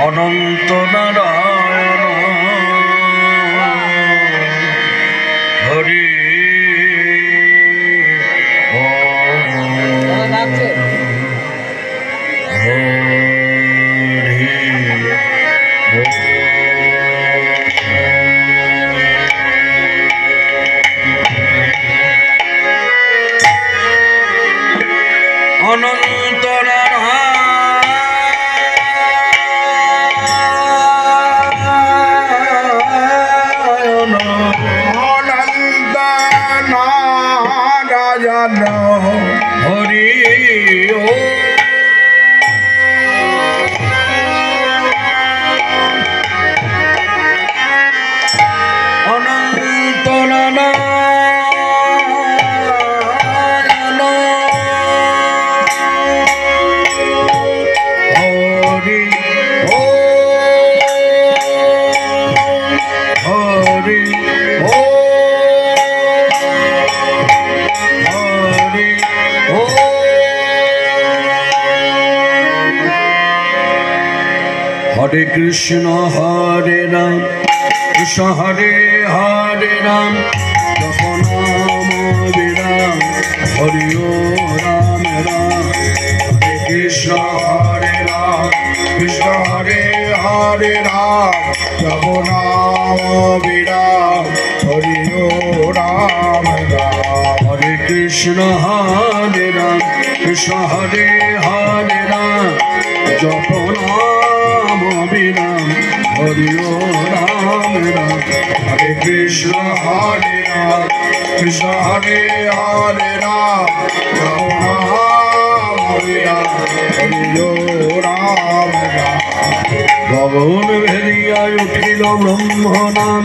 অনন্ত নারায়ণ হরি অনন্ত নারায়ণ অনন্ত নারায়ণ হরি অনন্ত हरे कृष्ण हरे राम कृष्ण हरे हरे राम जप नाम विराम हरि राम राम हरे कृष्ण हरे राम कृष्ण हरे हरे राम जप नाम विराम हरि राम राम हरे कृष्ण हरे राम कृष्ण हरे हरे राम जप नाम विराम हरि राम राम हरे कृष्ण हरे राम कृष्ण हरे हरे राम राम विराम हरि राम राम गगन भेदिया उठिल ब्रह्म नाम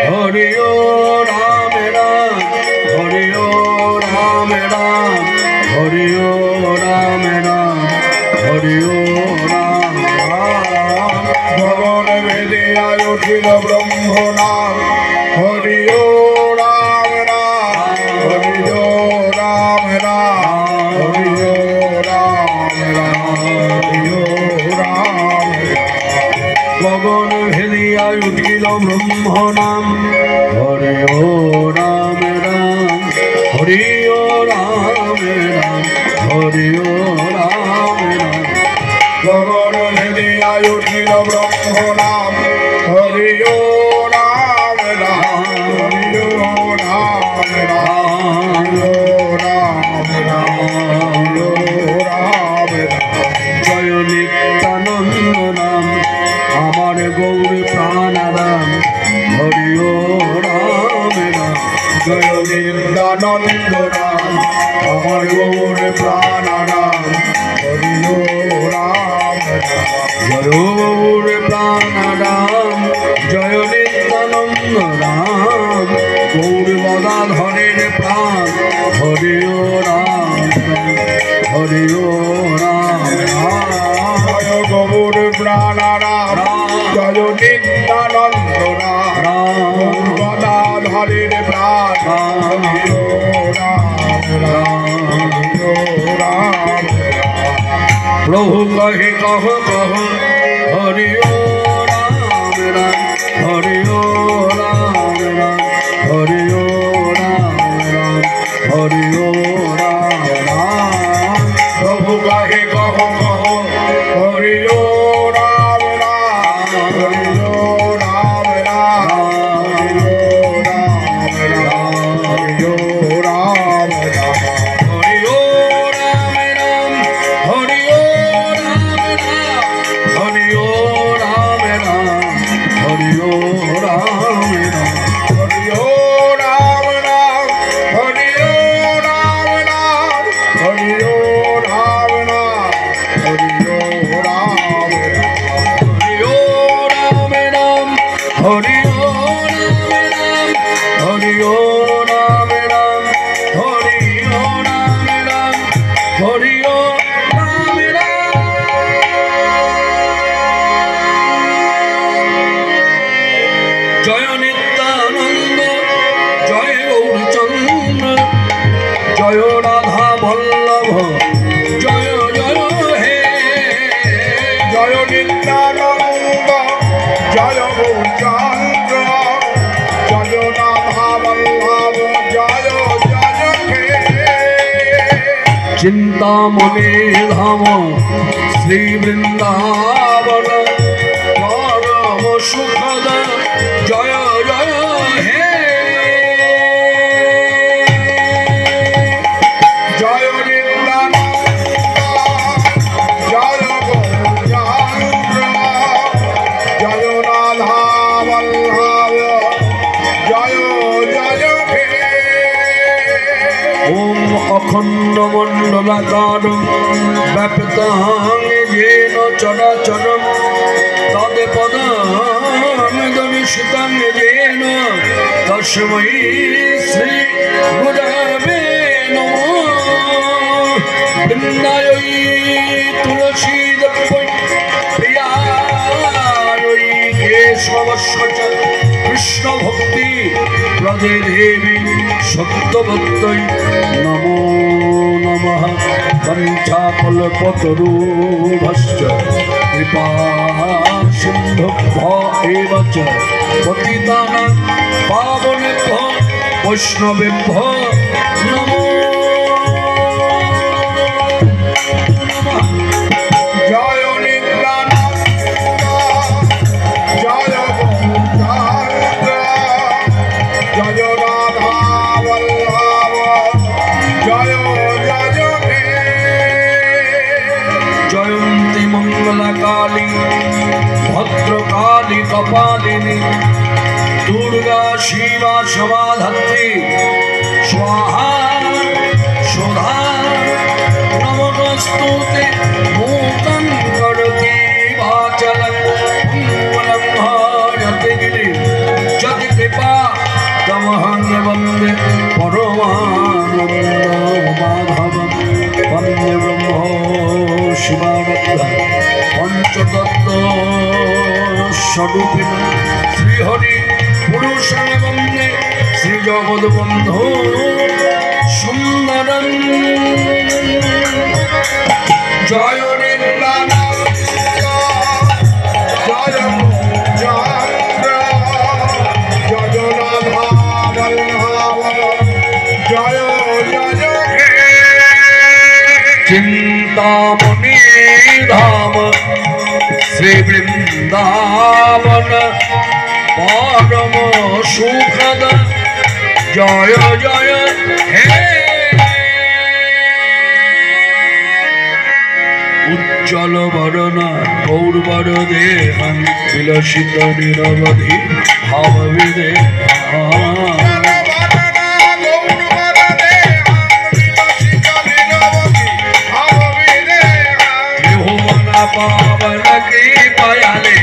हरि राम राम हरि राम राम हरि राम राम हरि राम गगन भेदिया उठिल ब्रह्म नाम हरि राम राम हरि राम राम हरि राम राम हरि राम गगन भेदिया उठिल ब्रह्म नाम हरि राम राम हरि राम राम हरि राम राम गगन भेदिया उठिल ब्रह्म नाम हरि राम राम हरि राम राम राम राम राम जय नित्यानंद नाम আমার গৌর প্রাণারাম হরি রাম রাম জয় নিত্যানন্দ নাম আমার গৌর প্রাণারাম হরি রাম জয় গৌর প্রাণারাম জয় নিত্যানন্দ রাম গৌর গদাধরের প্রাণ হরি রাম হরি রাম জয় গৌর প্রাণারাম জয় নিত্যানন্দ রাম গদাধরের প্রাণ হরি রাম রাম प्रभु कहे कहो कहो हरि राम राम हरि राम राम हरि राम राम हरि राम राम प्रभु कहे कहो कहो हरि राम राम हरि राम राम हरि राम राम हरि राम राम हरि राम राम জয় নিত্যানন্দ জয় গৌরচন্দ্র জয় রাধা বল্লভ জয় জয় হে চিন্তামণি ধাম শ্রী বৃন্দাবন পরম সুখদ জয় জয় হে জয় নিত্যানন্দ জয় গৌরচন্দ্র জয় রাধা বল্লভ জয় জয় হে ওম অখণ্ড মণ্ডলাকারং ব্যাপ্তাং যেন চরাচরং তৎপদং দর্শিতং যেন তস্मै শ্রী গুরবে নমঃ বৃন্দায় তুলসীদপ্পৈ প্রিয়ায় কেশবস্য কৃষ্ণ ভক্তি প্রদে দেবী সত্যভক্তৈ নমো নমঃ পঞ্চাকল্পতরুভশ্চ কৃপা সিন্ধুভ্যো এব চ পতিতানাং পাবনেভ্যো বৈষ্ণবেভ্যো নমো নমঃ জয় নিত্যানন্দ জয় গৌরচন্দ্র জয় রাধা বল্লভ জয় জয় হে জয়ন্তী মঙ্গলাকালী ভদ্রকালী কপালিনী দুর্গা শিবা সমাধাত্রী স্বাহা সুধা নমস্তুতে মুক্তং করতি বাচলং মঙ্গলং হায়তে গিরি যতি কৃপা তমহং বন্দে পরমানন্দ মাধবং বন্দে ব্রহ্ম শিবানন্দ পঞ্চতত্ত্ব স্বরূপিণ শ্রীহরি পুরুষং বন্দে শ্রীজগদ্বন্ধু সুন্দরং জয় নিত্যানন্দ জয় গৌরচন্দ্র জয় রাধা বল্লভ জয় জয় হে চিন্তামণি ধাম শ্রী বৃন্দাবন পরম সুখদ জয় জয় হে উজ্জ্বল বরণ গৌরবর দেহং বিলসিত নিরবধি ভাববিদে পাवन के पायाले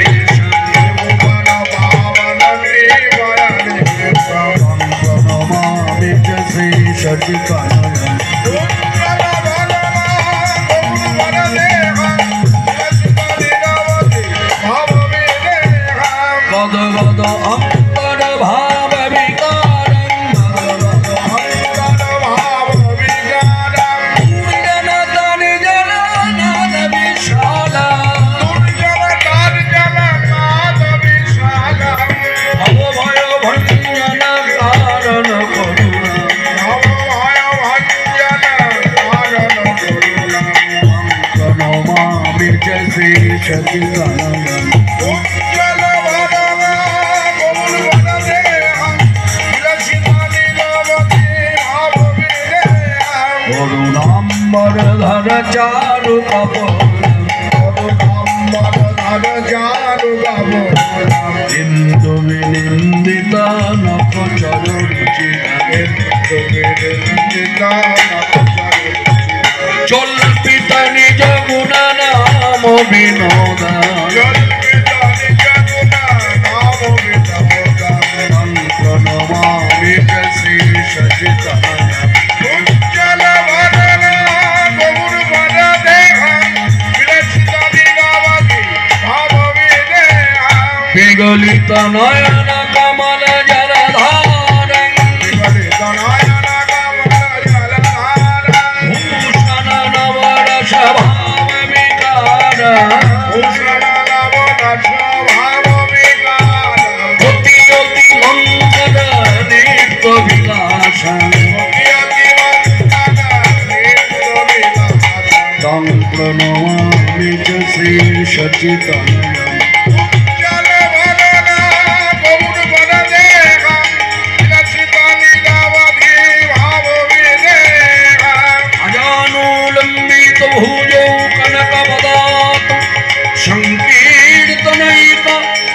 नमामि जैसे सचिकानन पद पद अंतर भाव विकारं जैसे सचिकानन करुणाम्बर धर चारु इंदु विनिंदित नख चरुचि जल्पित निज गुण नाम विनोद प्रणमामि श्री सचिदानंद विगलित नयन कमल जलधारं भूषण नवरस भाव विकार सचितनयन अजानुलम्बित भुजौ कनकवदात संकीर्तनैक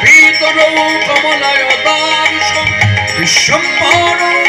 पीतरौ कमलयताविषं विश्वम्भरो